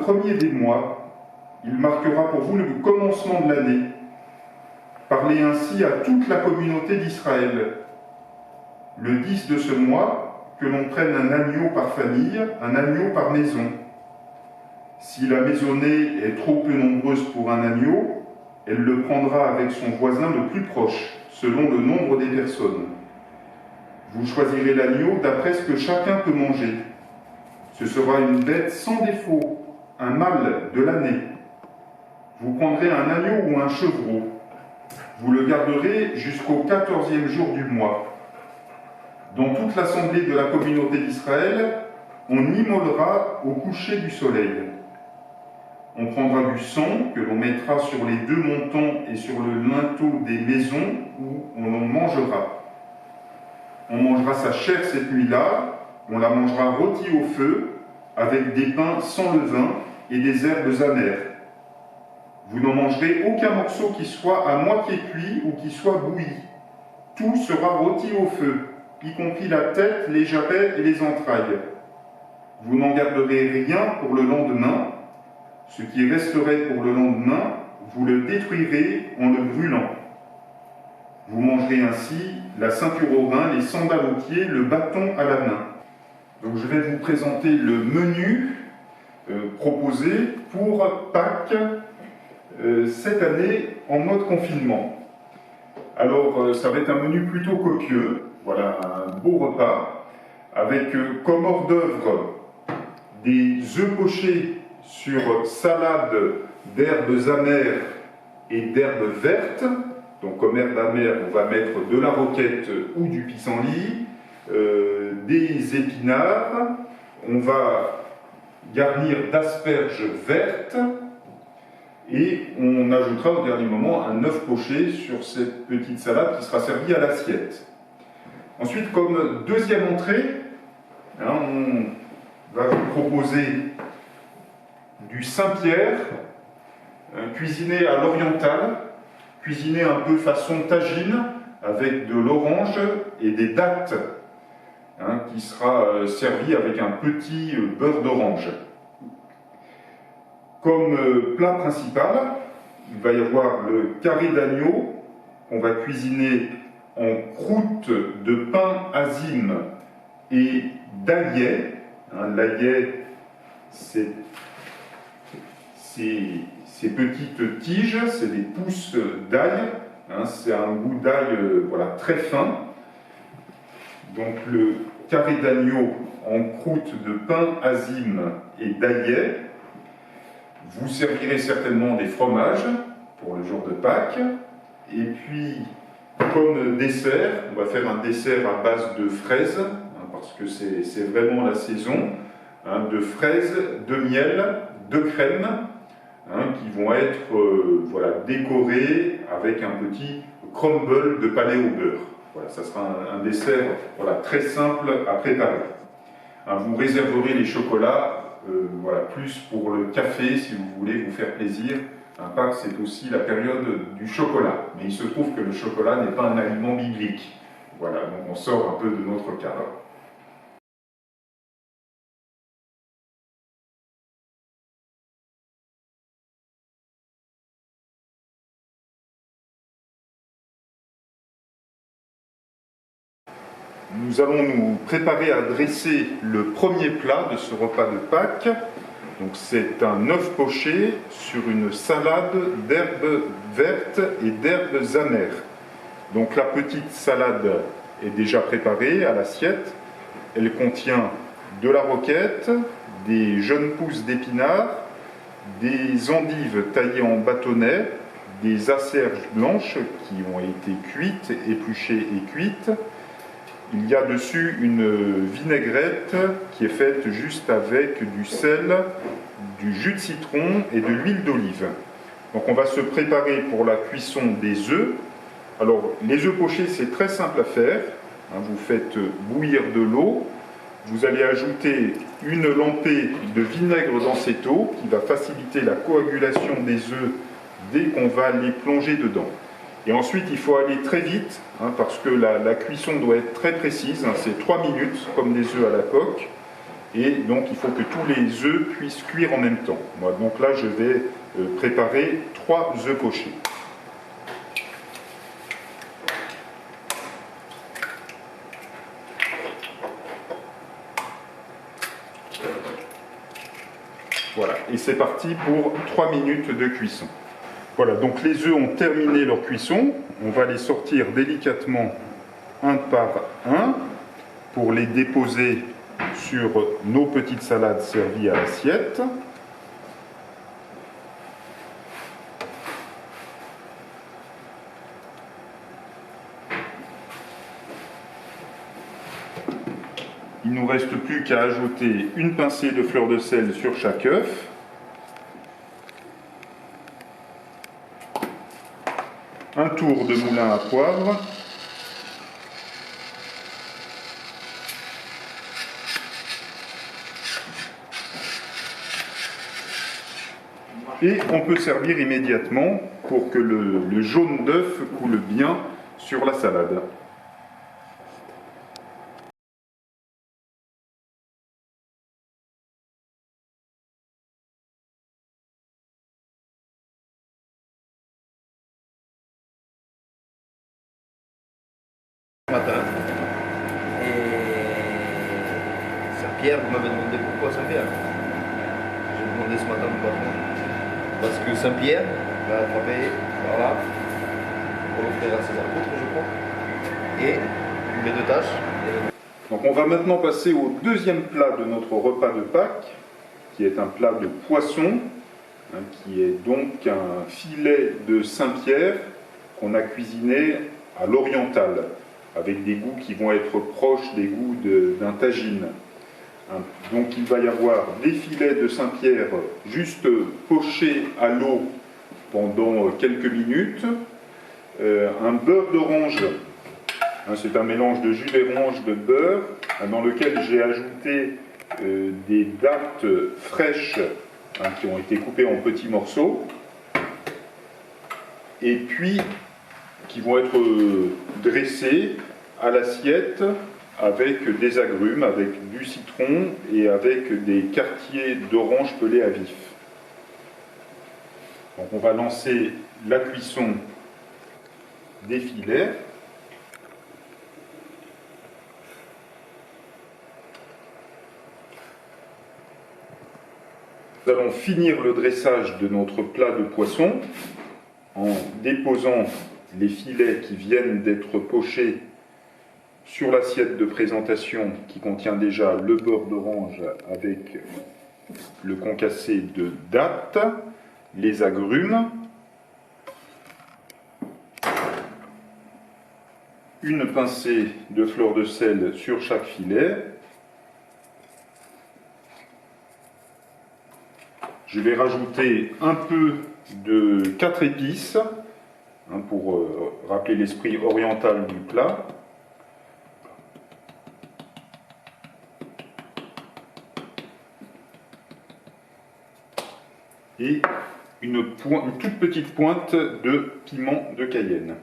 premier des mois, il marquera pour vous le commencement de l'année. Parlez ainsi à toute la communauté d'Israël. Le 10 de ce mois, que l'on prenne un agneau par famille, un agneau par maison. Si la maisonnée est trop peu nombreuse pour un agneau, elle le prendra avec son voisin le plus proche, selon le nombre des personnes. Vous choisirez l'agneau d'après ce que chacun peut manger. Ce sera une bête sans défaut, un mâle de l'année. Vous prendrez un agneau ou un chevreau. Vous le garderez jusqu'au 14e jour du mois. Dans toute l'assemblée de la communauté d'Israël, on immolera au coucher du soleil. On prendra du sang que l'on mettra sur les deux montants et sur le linteau des maisons où on en mangera. On mangera sa chair cette nuit-là, on la mangera rôtie au feu, avec des pains sans levain et des herbes amères. Vous n'en mangerez aucun morceau qui soit à moitié cuit ou qui soit bouilli. Tout sera rôti au feu, y compris la tête, les jarrets et les entrailles. Vous n'en garderez rien pour le lendemain. Ce qui resterait pour le lendemain, vous le détruirez en le brûlant. Vous mangerez ainsi la ceinture au rein, les sandales aux pieds, le bâton à la main. Donc je vais vous présenter le menu proposé pour Pâques cette année en mode confinement. Alors ça va être un menu plutôt copieux, voilà un beau repas, avec comme hors d'œuvre des œufs pochés sur salade d'herbes amères et d'herbes vertes. Donc comme herbe amère, on va mettre de la roquette ou du pissenlit, des épinards, on va garnir d'asperges vertes et on ajoutera au dernier moment un œuf poché sur cette petite salade qui sera servie à l'assiette. Ensuite, comme deuxième entrée, on va vous proposer du Saint-Pierre, cuisiné à l'orientale, cuisiné un peu façon tagine, avec de l'orange et des dattes, qui sera servi avec un petit beurre d'orange. Comme plat principal, il va y avoir le carré d'agneau qu'on va cuisiner en croûte de pain azime et d'aillet. L'aillet, c'est ces petites tiges, c'est des pousses d'ail, c'est un goût d'ail très fin. Donc le carré d'agneau en croûte de pain azime et d'aillet. Vous servirez certainement des fromages pour le jour de Pâques. Et puis, comme dessert, on va faire un dessert à base de fraises, parce que c'est vraiment la saison, de fraises, de miel, de crème, qui vont être décorés avec un petit crumble de palais au beurre. Voilà, ça sera un dessert très simple à préparer. Vous réserverez les chocolats plus pour le café si vous voulez vous faire plaisir. Pâques, c'est aussi la période du chocolat. Mais il se trouve que le chocolat n'est pas un aliment biblique. Voilà, donc on sort un peu de notre cadre. Nous allons nous préparer à dresser le premier plat de ce repas de Pâques. Donc c'est un œuf poché sur une salade d'herbes vertes et d'herbes amères. Donc la petite salade est déjà préparée à l'assiette. Elle contient de la roquette, des jeunes pousses d'épinards, des endives taillées en bâtonnets, des asperges blanches qui ont été cuites, épluchées et cuites. Il y a dessus une vinaigrette qui est faite juste avec du sel, du jus de citron et de l'huile d'olive. Donc on va se préparer pour la cuisson des œufs. Alors les œufs pochés, c'est très simple à faire. Vous faites bouillir de l'eau. Vous allez ajouter une lampée de vinaigre dans cette eau qui va faciliter la coagulation des œufs dès qu'on va les plonger dedans. Et ensuite, il faut aller très vite, parce que la cuisson doit être très précise, c'est 3 minutes, comme des œufs à la coque. et donc il faut que tous les œufs puissent cuire en même temps. Moi, donc là, je vais préparer 3 œufs pochés. Voilà, et c'est parti pour 3 minutes de cuisson. Voilà, donc les œufs ont terminé leur cuisson. On va les sortir délicatement un par un pour les déposer sur nos petites salades servies à l'assiette. Il ne nous reste plus qu'à ajouter une pincée de fleur de sel sur chaque œuf. Un tour de moulin à poivre. Et on peut servir immédiatement pour que le jaune d'œuf coule bien sur la salade. Matin. Et Saint-Pierre, vous m'avez demandé pourquoi Saint-Pierre. J'ai demandé ce matin au patron. Parce que Saint-Pierre va attraper par là pour l'offrir à ses apôtres, je crois. Et mes 2 tâches. Donc on va maintenant passer au deuxième plat de notre repas de Pâques, qui est un plat de poisson, qui est donc un filet de Saint-Pierre qu'on a cuisiné à l'oriental, avec des goûts qui vont être proches des goûts d'un tagine. Donc il va y avoir des filets de Saint-Pierre juste pochés à l'eau pendant quelques minutes, un beurre d'orange, c'est un mélange de jus d'orange de beurre, dans lequel j'ai ajouté des dattes fraîches qui ont été coupées en petits morceaux, et puis qui vont être dressés à l'assiette avec des agrumes, avec du citron et avec des quartiers d'orange pelés à vif. Donc on va lancer la cuisson des filets. Nous allons finir le dressage de notre plat de poisson en déposant les filets qui viennent d'être pochés sur l'assiette de présentation qui contient déjà le beurre d'orange avec le concassé de dattes, les agrumes, une pincée de fleur de sel sur chaque filet. Je vais rajouter un peu de 4 épices pour rappeler l'esprit oriental du plat. Et une toute petite pointe de piment de Cayenne.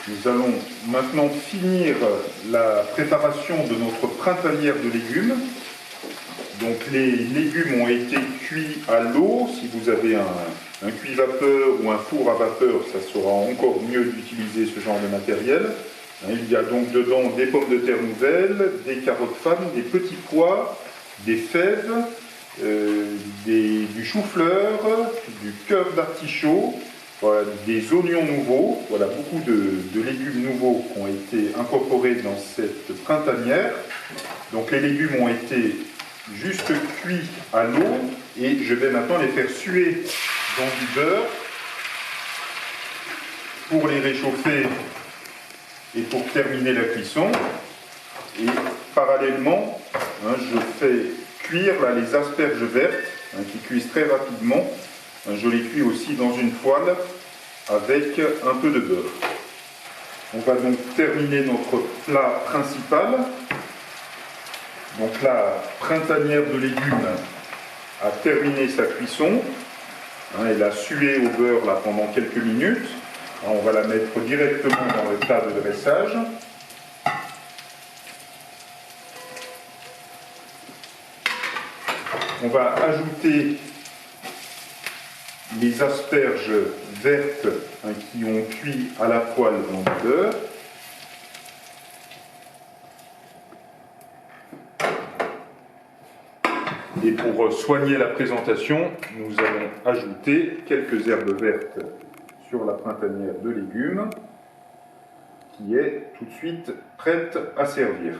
Nous allons maintenant finir la préparation de notre printanière de légumes. Donc les légumes ont été cuits à l'eau. Si vous avez Un cuit-vapeur ou un four à vapeur, ça sera encore mieux d'utiliser ce genre de matériel. Il y a donc dedans des pommes de terre nouvelles, des carottes femmes, des petits pois, des fèves, du chou-fleur, du cœur d'artichaut, voilà, des oignons nouveaux, voilà, beaucoup de légumes nouveaux qui ont été incorporés dans cette printanière. Donc les légumes ont été juste cuits à l'eau et je vais maintenant les faire suer dans du beurre pour les réchauffer et pour terminer la cuisson. Et parallèlement, je fais cuire là, les asperges vertes qui cuisent très rapidement. Je les cuis aussi dans une poêle avec un peu de beurre. On va donc terminer notre plat principal. Donc la printanière de légumes a terminé sa cuisson. Elle a sué au beurre là, pendant quelques minutes. On va la mettre directement dans le plat de dressage. On va ajouter les asperges vertes qui ont cuit à la poêle dans le beurre. Et pour soigner la présentation, nous allons ajouter quelques herbes vertes sur la printanière de légumes, qui est tout de suite prête à servir.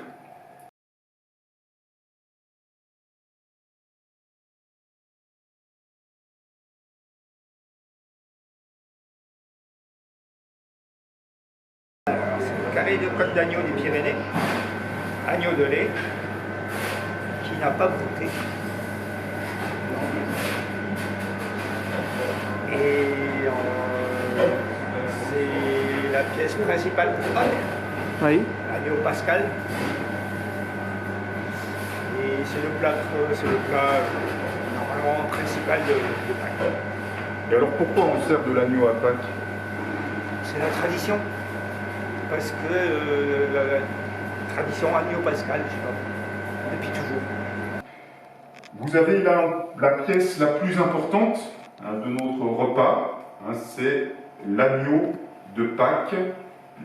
C'est le carré de côte d'agneau des Pyrénées, agneau de lait, qui n'a pas goûté. Et c'est la pièce principale pour Pâques, Oui. agneau pascal. Et c'est le plat normalement principal de Pâques. Et alors pourquoi on sert de l'agneau à Pâques? C'est la tradition. Parce que la tradition agneau pascal, je sais pas, depuis toujours. Vous avez là la pièce la plus importante de notre repas, c'est l'agneau de Pâques,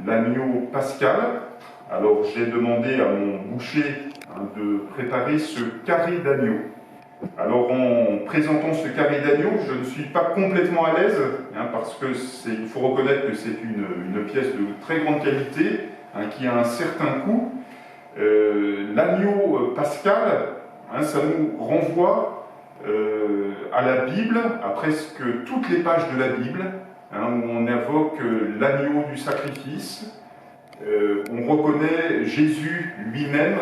l'agneau pascal. Alors j'ai demandé à mon boucher de préparer ce carré d'agneau. Alors en présentant ce carré d'agneau, je ne suis pas complètement à l'aise, parce que il faut reconnaître que c'est une pièce de très grande qualité, qui a un certain coût. L'agneau pascal, ça nous renvoie à la Bible, à presque toutes les pages de la Bible, où on invoque l'agneau du sacrifice. On reconnaît Jésus lui-même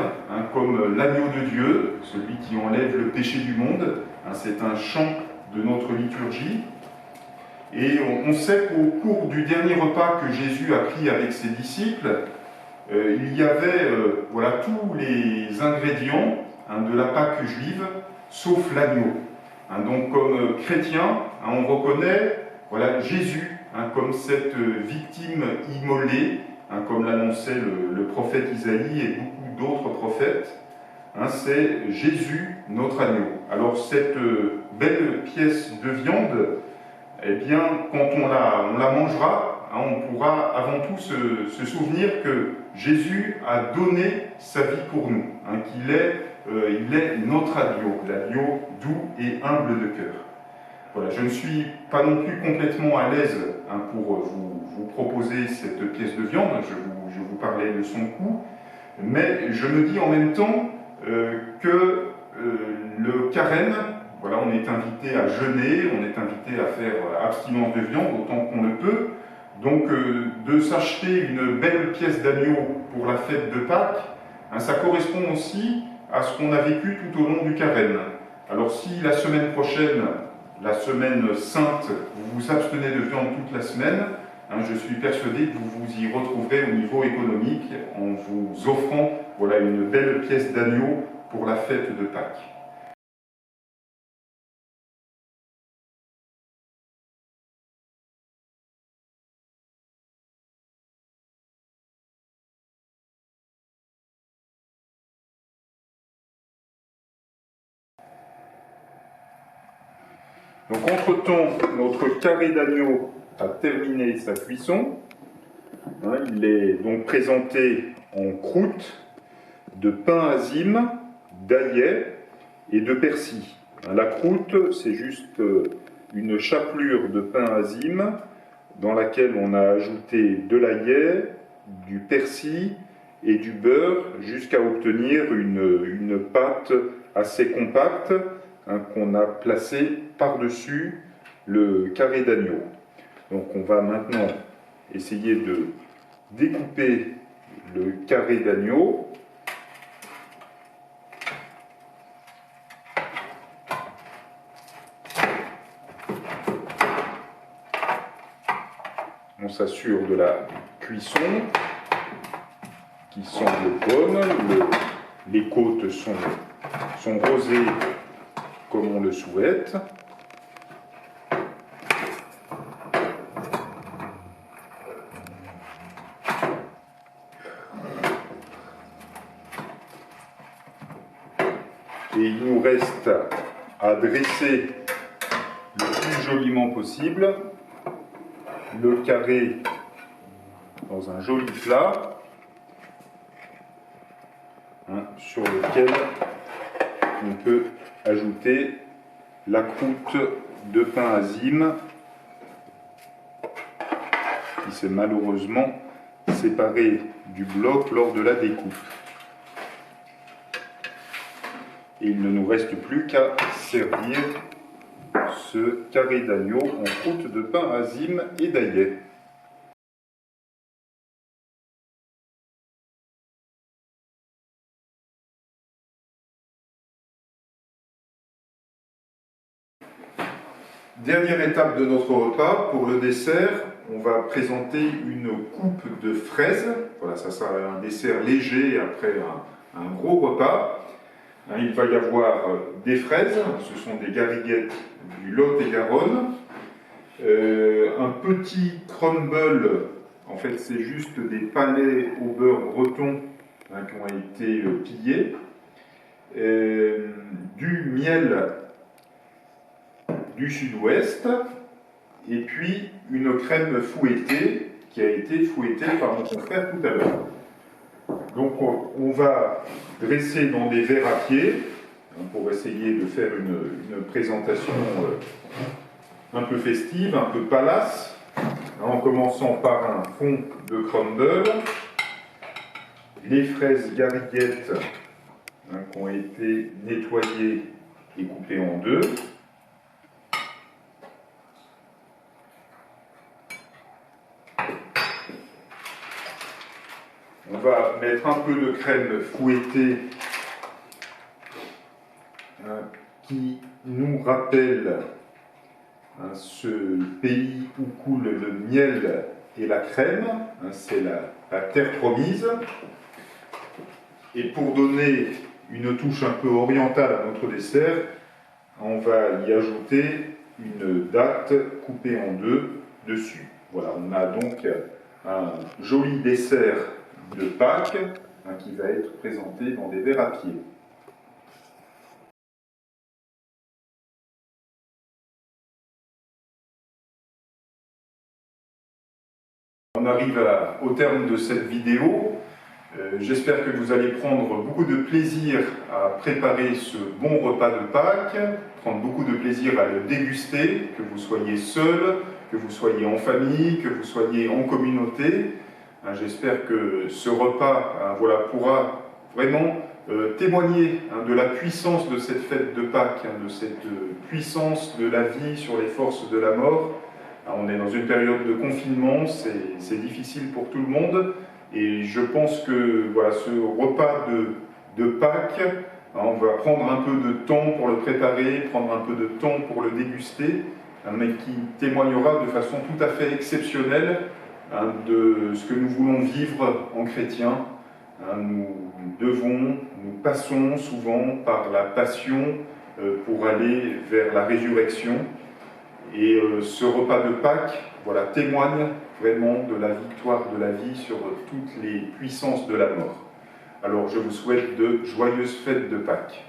comme l'agneau de Dieu, celui qui enlève le péché du monde. C'est un chant de notre liturgie. Et on sait qu'au cours du dernier repas que Jésus a pris avec ses disciples, il y avait tous les ingrédients de la Pâque juive, sauf l'agneau. Donc comme chrétien, on reconnaît Jésus comme cette victime immolée, comme l'annonçait le prophète Isaïe et beaucoup d'autres prophètes. C'est Jésus, notre agneau. Alors cette belle pièce de viande, eh bien, quand on la mangera, on pourra avant tout se souvenir que Jésus a donné sa vie pour nous, qu'il est notre agneau, l'agneau doux et humble de cœur. Voilà, je ne suis pas non plus complètement à l'aise pour vous proposer cette pièce de viande, je vous parlais de son coût, mais je me dis en même temps que le carême, on est invité à jeûner, on est invité à faire abstinence de viande autant qu'on le peut, donc de s'acheter une belle pièce d'agneau pour la fête de Pâques, ça correspond aussi à ce qu'on a vécu tout au long du carême. Alors si la semaine prochaine, la semaine sainte, vous vous abstenez de viande toute la semaine, je suis persuadé que vous vous y retrouverez au niveau économique en vous offrant une belle pièce d'agneau pour la fête de Pâques. Donc entre-temps, notre carré d'agneau a terminé sa cuisson. Il est donc présenté en croûte de pain azime, d'ail et de persil. La croûte, c'est juste une chapelure de pain azime dans laquelle on a ajouté de l'ail, du persil et du beurre jusqu'à obtenir une pâte assez compacte qu'on a placée par-dessus le carré d'agneau. Donc on va maintenant essayer de découper le carré d'agneau. On s'assure de la cuisson qui semble bonne. Les côtes sont rosées comme on le souhaite. Et il nous reste à dresser le plus joliment possible le carré dans un joli plat sur lequel on peut ajouter la croûte de pain azime qui s'est malheureusement séparée du bloc lors de la découpe. Et il ne nous reste plus qu'à servir ce carré d'agneau en croûte de pain azime et d'ail. Dernière étape de notre repas, pour le dessert, on va présenter une coupe de fraises. Voilà, ça sera un dessert léger après un gros repas. Il va y avoir des fraises, ce sont des gariguettes du Lot-et-Garonne. Un petit crumble, en fait c'est juste des palets au beurre breton qui ont été pillés. Du miel du sud-ouest, et puis une crème fouettée qui a été fouettée par mon confrère tout à l'heure. Donc on va dresser dans des verres à pied pour essayer de faire une présentation un peu festive, un peu palace, en commençant par un fond de crumble, les fraises gariguettes qui ont été nettoyées et coupées en deux. On va mettre un peu de crème fouettée qui nous rappelle ce pays où coule le miel et la crème, c'est la terre promise. Et pour donner une touche un peu orientale à notre dessert, on va y ajouter une date coupée en deux dessus. Voilà, on a donc un joli dessert de Pâques qui va être présenté dans des verres à pied. On arrive au terme de cette vidéo. J'espère que vous allez prendre beaucoup de plaisir à préparer ce bon repas de Pâques, prendre beaucoup de plaisir à le déguster, que vous soyez seul, que vous soyez en famille, que vous soyez en communauté. J'espère que ce repas pourra vraiment témoigner de la puissance de cette fête de Pâques, de cette puissance de la vie sur les forces de la mort. On est dans une période de confinement, c'est difficile pour tout le monde, et je pense que ce repas de Pâques, on va prendre un peu de temps pour le préparer, prendre un peu de temps pour le déguster, mais qui témoignera de façon tout à fait exceptionnelle de ce que nous voulons vivre en chrétien. Nous passons souvent par la passion pour aller vers la résurrection. Et ce repas de Pâques témoigne vraiment de la victoire de la vie sur toutes les puissances de la mort. Alors je vous souhaite de joyeuses fêtes de Pâques.